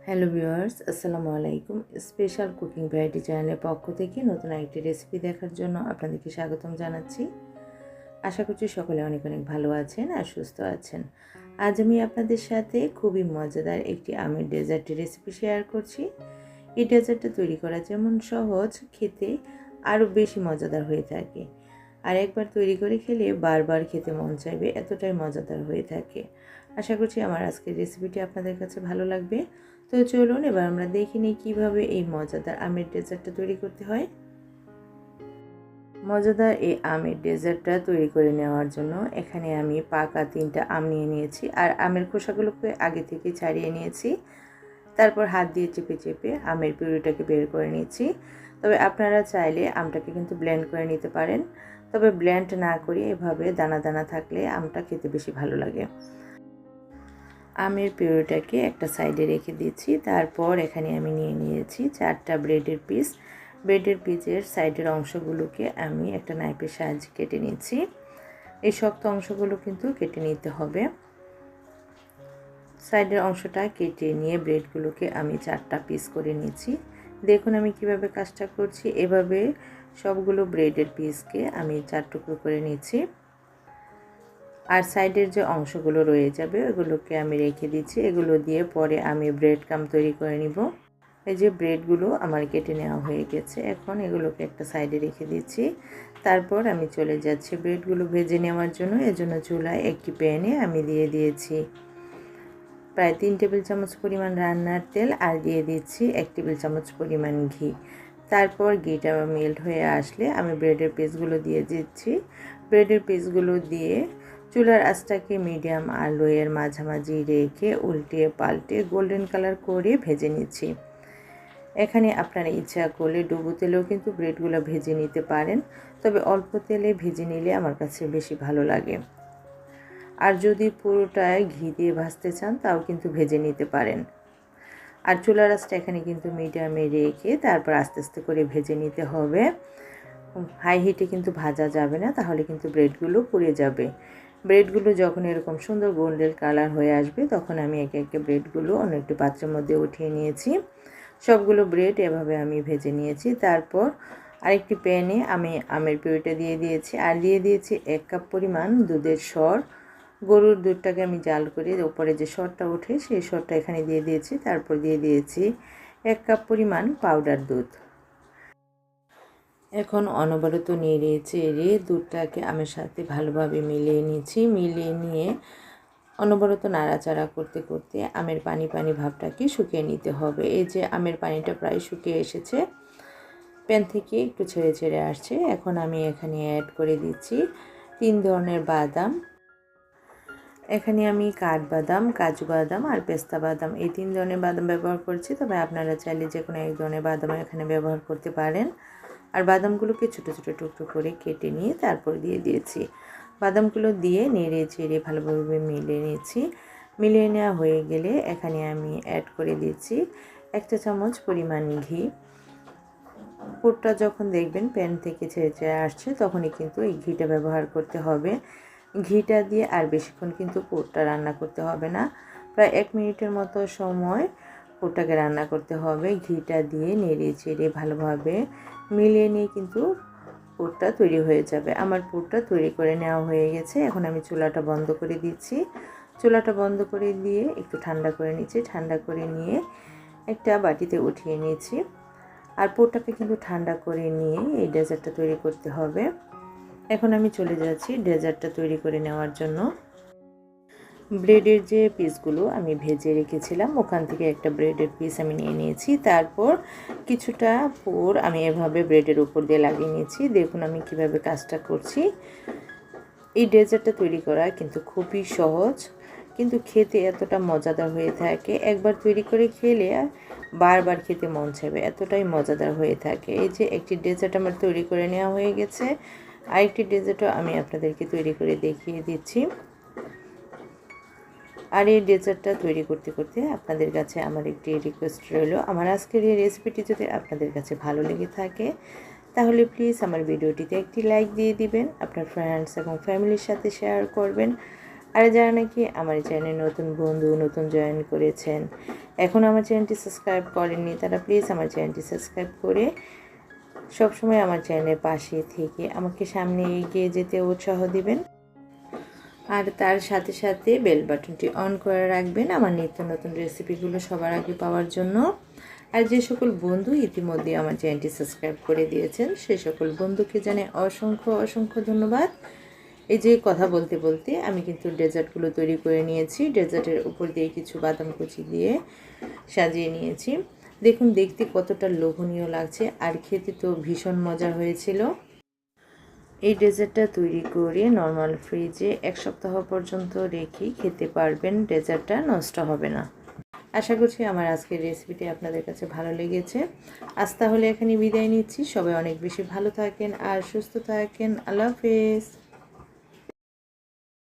Hello viewers, আসসালামু আলাইকুম। Special cooking variety চ্যানেলের পক্ষ থেকে নতুন একটি রেসিপি দেখার জন্য আপনাদেরকে স্বাগতম জানাচ্ছি। আশা করছি সকলে অনেক অনেক ভালো আছেন আর সুস্থ আছেন। আজ আমি আপনাদের সাথে খুবই মজাদার একটি আমের ডেজার্টের রেসিপি শেয়ার করছি। এই ডেজার্টটা তৈরি করা যেমন সহজ, খেতে আরও বেশি মজাদার হয়ে থাকে। আর একবার তৈরি করে খেলে বারবার খেতে মন চাইবে, এতটাই মজাদার হয়ে থাকে। আশা করছি আমার আজকের রেসিপিটি আপনাদের কাছে ভালো লাগবে। তো চলুন এবার আমরা দেখে নিই কীভাবে এই মজাদার আমের ডেজার্টটা তৈরি করতে হয়। মজাদার এই আমের ডেজার্টটা তৈরি করে নেওয়ার জন্য এখানে আমি পাকা 3টা আম নিয়ে নিয়েছি, আর আমের খোসাগুলোকে আগে থেকে ছাড়িয়ে নিয়েছি। তারপর হাত দিয়ে চেপে চেপে আমের পিউরিটাকে বের করে নিয়েছি। তবে আপনারা চাইলে আমটাকে কিন্তু ব্লেন্ড করে নিতে পারেন, তবে ব্লেন্ড না করে এভাবে দানা দানা থাকলে আমটা খেতে বেশি ভালো লাগে। আমের পিউরিটাকে একটা সাইডে রেখে দিচ্ছি। তারপর এখানে আমি নিয়ে নিয়েছি 4টা ব্রেডের পিস। ব্রেডের পিসের সাইডের অংশগুলোকে আমি একটা নাইফের সাহায্যে কেটে নিচ্ছি। এই শক্ত অংশগুলো কিন্তু কেটে নিতে হবে। সাইডের অংশটা কেটে নিয়ে ব্রেডগুলোকে আমি 4টা পিস করে নিচ্ছি। দেখুন আমি কিভাবে কাজটা করছি। এভাবে সবগুলো ব্রেডের পিসকে আমি 4 টুকরো করে নিচ্ছি। আর সাইডের যে অংশগুলো রয়ে যাবে ওগুলোকে আমি রেখে দিচ্ছি। এগুলো দিয়ে পরে আমি ব্রেড ক্রাম্ব তৈরি করে নিব। এই যে ব্রেডগুলো আমার কেটে নেওয়া হয়ে গেছে, এখন এগুলোকে একটা সাইডে রেখে দিচ্ছি। তারপর আমি চলে যাচ্ছি ব্রেডগুলো ভেজে নেওয়ার জন্য। এজন্য চুলায় একটি প্যানে আমি দিয়ে দিয়েছি প্রায় 3 টেবিল চামচ পরিমাণ রান্নার তেল, আর দিয়ে দিচ্ছি 1 টেবিল চামচ পরিমাণ ঘি। তারপর ঘিটা মেল্ট হয়ে আসলে আমি ব্রেডের পিসগুলো দিয়ে দিচ্ছি। ব্রেডের পিসগুলো দিয়ে চুলার আঁচটাকে মিডিয়াম আর লোয়ের মাঝামাঝি রেখে উল্টিয়ে পাল্টে গোল্ডেন কালার করে ভেজে নিচ্ছি। এখানে আপনারা ইচ্ছা করলে ডুবো তেলেও কিন্তু ব্রেডগুলো ভেজে নিতে পারেন, তবে অল্প তেলে ভেজে নিলে আমার কাছে বেশি ভালো লাগে। আর যদি পুরোটায় ঘি দিয়ে ভাজতে চান তাও কিন্তু ভেজে নিতে পারেন। আর চুলার আঁচটা এখানে কিন্তু মিডিয়ামে রেখে তারপর আস্তে আস্তে করে ভেজে নিতে হবে। হাই হিটে কিন্তু ভাজা যাবে না, তাহলে কিন্তু ব্রেডগুলো পুড়ে যাবে। ব্রেডগুলো যখন এরকম সুন্দর গোল্ডেন কালার হয়ে আসবে তখন আমি একে একে ব্রেডগুলো অন্য একটি পাত্রের মধ্যে উঠিয়ে নিয়েছি। সবগুলো ব্রেড এভাবে আমি ভেজে নিয়েছি। তারপর আরেকটি প্যানে আমি আমের পিউরিটা দিয়ে দিয়েছি, আর দিয়ে দিয়েছি 1 কাপ পরিমাণ দুধের সর। গরুর দুধটাকে আমি জাল করে উপরে যে সরটা ওঠে সেই সরটা এখানে দিয়ে দিয়েছি। তারপর দিয়ে দিয়েছি 1 কাপ পরিমাণ পাউডার দুধ। এখন অনবরত নেড়ে চেড়ে দুধটাকে আমের সাথে ভালোভাবে মিলিয়ে নিয়েছি। মিলিয়ে নিয়ে অনবরত নাড়াচাড়া করতে করতে আমের পানি পানি ভাবটাকে শুকিয়ে নিতে হবে। এই যে আমের পানিটা প্রায় শুকিয়ে এসেছে, প্যান থেকে একটু ছেড়ে ছেড়ে আসছে। এখন আমি এখানে অ্যাড করে দিচ্ছি 3 ধরনের বাদাম। এখানে আমি কাঠবাদাম, কাজু বাদাম আর পেস্তা বাদাম এই 3 ধরনের বাদাম ব্যবহার করছি, তবে আপনারা চাইলে যে কোনো এক ধরনের বাদাম এখানে ব্যবহার করতে পারেন। আর বাদামগুলোকে ছোটো ছোটো টুকরো করে কেটে নিয়ে তারপর দিয়ে দিয়েছি। বাদামগুলো দিয়ে নেড়ে চেড়ে ভালোভাবে মিলিয়ে নিয়েছি। মিলিয়ে নেওয়া হয়ে গেলে এখানে আমি অ্যাড করে দিচ্ছি 1 চা চামচ পরিমাণ ঘি। পুরটা যখন দেখবেন প্যান থেকে ছেড়ে ছেড়ে আসছে তখনই কিন্তু এই ঘিটা ব্যবহার করতে হবে। ঘিটা দিয়ে আর বেশিক্ষণ কিন্তু পুরটা রান্না করতে হবে না, প্রায় 1 মিনিটের মতো সময় পুরটাকে রান্না করতে হবে। ঘিটা দিয়ে নেড়ে চেড়ে ভালোভাবে মিলিয়ে নিয়ে কিন্তু পুরটা তৈরি হয়ে যাবে। আমার পুরটা তৈরি করে নেওয়া হয়ে গেছে। এখন আমি চুলাটা বন্ধ করে দিচ্ছি। চুলাটা বন্ধ করে দিয়ে একটু ঠান্ডা করে নিচ্ছি। ঠান্ডা করে নিয়ে একটা বাটিতে উঠিয়ে নিয়েছি। আর পুরটাকে কিন্তু ঠান্ডা করে নিয়ে এই ডেজার্টটা তৈরি করতে হবে। এখন আমি চলে যাচ্ছি ডেজার্টটা তৈরি করে নেওয়ার জন্য। ব্রেডের যে পিসগুলো আমি ভেজে রেখেছিলাম ওখান থেকে একটা ব্রেডের পিস আমি নিয়ে নিয়েছি। তারপর কিছুটা পুর আমি এভাবে ব্রেডের উপর দিয়ে লাগিয়ে নিয়েছি। দেখুন আমি কিভাবে কাজটা করছি। এই ডেজার্টটা তৈরি করা কিন্তু খুবই সহজ, কিন্তু খেতে এতটা মজাদার হয়ে থাকে। একবার তৈরি করে খেলে বারবার খেতে মন চাইবে, এতটাই মজাদার হয়ে থাকে। এই যে একটি ডেজার্ট আমার তৈরি করে নেওয়া হয়ে গেছে, আরেকটি ডেজার্টও আমি আপনাদেরকে তৈরি করে দেখিয়ে দিচ্ছি। আর এই ডেজার্টটা তৈরি করতে করতে আপনাদের কাছে আমার একটি রিকোয়েস্ট রইল, আমার আজকের এই রেসিপিটি যদি আপনাদের কাছে ভালো লেগে থাকে তাহলে প্লিজ আমার ভিডিওটিতে একটি লাইক দিয়ে দিবেন, আপনার ফ্রেন্ডস এবং ফ্যামিলির সাথে শেয়ার করবেন। আর যারা নাকি আমার চ্যানেলে নতুন বন্ধু নতুন জয়েন করেছেন, এখন আমার চ্যানেলটি সাবস্ক্রাইব করেননি, তারা প্লিজ আমার চ্যানেলটি সাবস্ক্রাইব করে সবসময় আমার চ্যানেলের পাশে থেকে আমাকে সামনে এগিয়ে যেতে উৎসাহ দিবেন। আর তার সাথে সাথে বেল বাটনটি অন করে রাখবেন আমার নিত্য নতুন রেসিপিগুলো সবার আগে পাওয়ার জন্য। আর যে সকল বন্ধু ইতিমধ্যে আমার চ্যানেলটি সাবস্ক্রাইব করে দিয়েছেন সে সকল বন্ধুকে জানাই অসংখ্য অসংখ্য ধন্যবাদ। এই যে কথা বলতে বলতে আমি কিন্তু ডেজার্টগুলো তৈরি করে নিয়েছি। ডেজার্টের উপর দিয়ে কিছু বাদাম কুচি দিয়ে সাজিয়ে নিয়েছি। দেখুন দেখতে কতটা লোভনীয় লাগছে, আর খেতে তো ভীষণ মজা হয়েছিল। এই ডেজার্টটা তৈরি করে নর্মাল ফ্রিজে 1 সপ্তাহ পর্যন্ত রেখে খেতে পারবেন, ডেজার্টটা নষ্ট হবে না। আশা করছি আমার আজকের রেসিপিটি আপনাদের কাছে ভালো লেগেছে। আজ তাহলে এখানে বিদায় নিচ্ছি। সবাই অনেক বেশি ভালো থাকেন আর সুস্থ থাকেন। আল্লাহ হাফেজ।